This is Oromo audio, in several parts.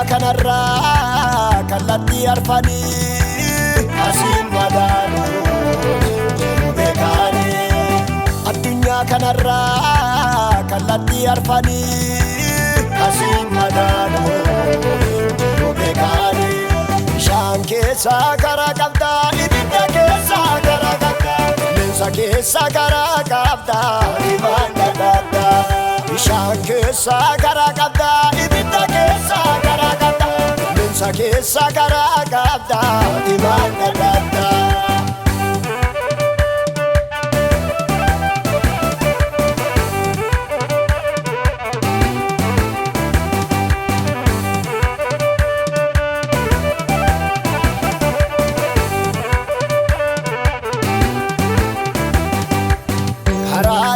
Addunyaa kanarraa kallattii arfanii asiin madaanu beekanii. Addunyaa kanarraa kallattii arfanii asiin madaanu beekanii. Bishaan keessaa garaa qabdaa, ibidda keessaa garaa qabdaa, qilleensa keessaa garaa qabdaa, imaan dhadhaadhaa. Bishaan keessaa garaa qabdaa, ibidda keessaa garaa qabdaa, qilleensa keessaa garaa qabdaa, imaan dhadhaadhaa.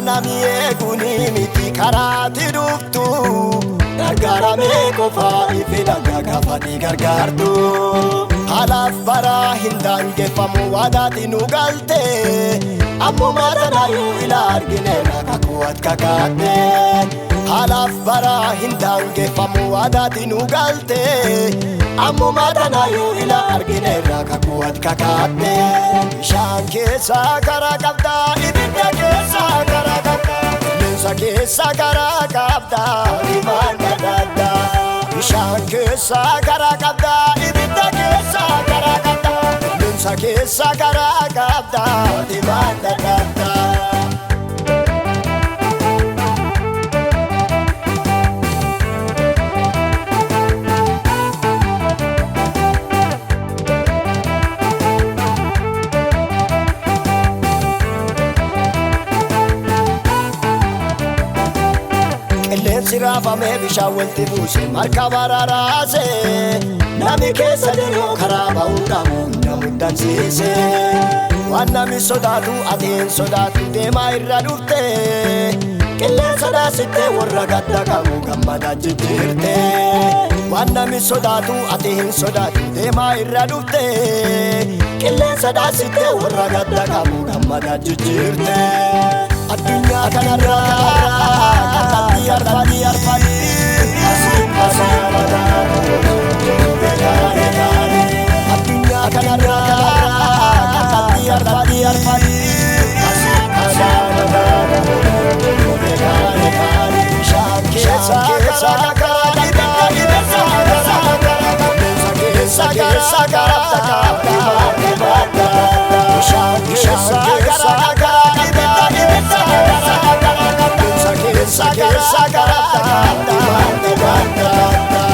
Nami eeguni miti karaatti dhuftu, gargaaramee qofaa ife dhagaa gaafate gargaartu. Haalaaf baraa hin daangeffamu waadaati nu galte, ammuma tanaayyuu ila argineerra kakuu ati kakaatte. Haalaaf baraa hin daangeffamu waadaati nu galte, ammuma tanaayyuu ila argineerra kakuu ati kakaatte. Bishaan keessaa garaa qabdaa, ibidda keessaa garaa qabdaa, qilleensa keessaa garaa qabdaa, imaan dhadhaadhaa. Bishaan keessaa garaa qabdaa, ibidda keessaa garaa qabdaa, qilleensa keessaa garaa qabdaa, imaan dhadhaadhaa. Qilleensi raafamee bishaan walitti buuse markaba raraase, namni keessa deemu karaa ba'uu dhabu nama dansiise. Waan namni sodaatu ati hin sodaatu deemaa irra dhufte, qilleensa daasitte warra gadda qabu gammadaa jijjiirte. Waan namni sodaatu ati hin sodaatu deemaa irra dhufte, qilleensa daasitte warra gadda qabu gammadaa jijjiirte. Addunyaa kanarraa kallattii arfanii asiin madaanu beekanii. Addunyaa kanarraa kallattii arfanii asiin madaanu beekanii. Bishaan keessaa garaa qabdaa, qilleensa keessaa garaa qabdaa, imaan dhadhaadhaa. Bishaan keessaa garaa qabdaa, Sagara garata imaan dhadhaadhaa.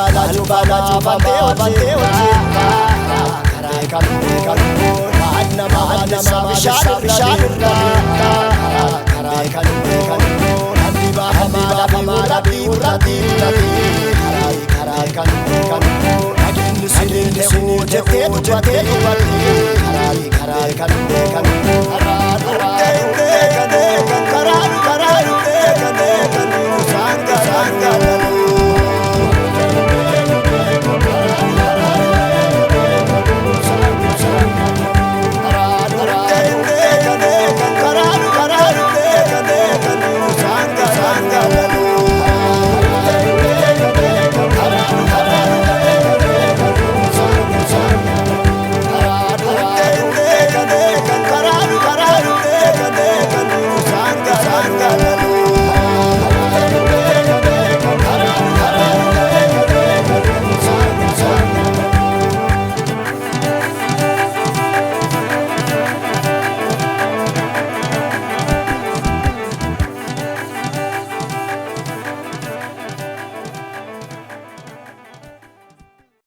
Balbala batee karaa kan bishaan irraa karaa kan namni baafamaa dhabii urratti karaa kan nageenyi sinii jettee dubbattee karaa kan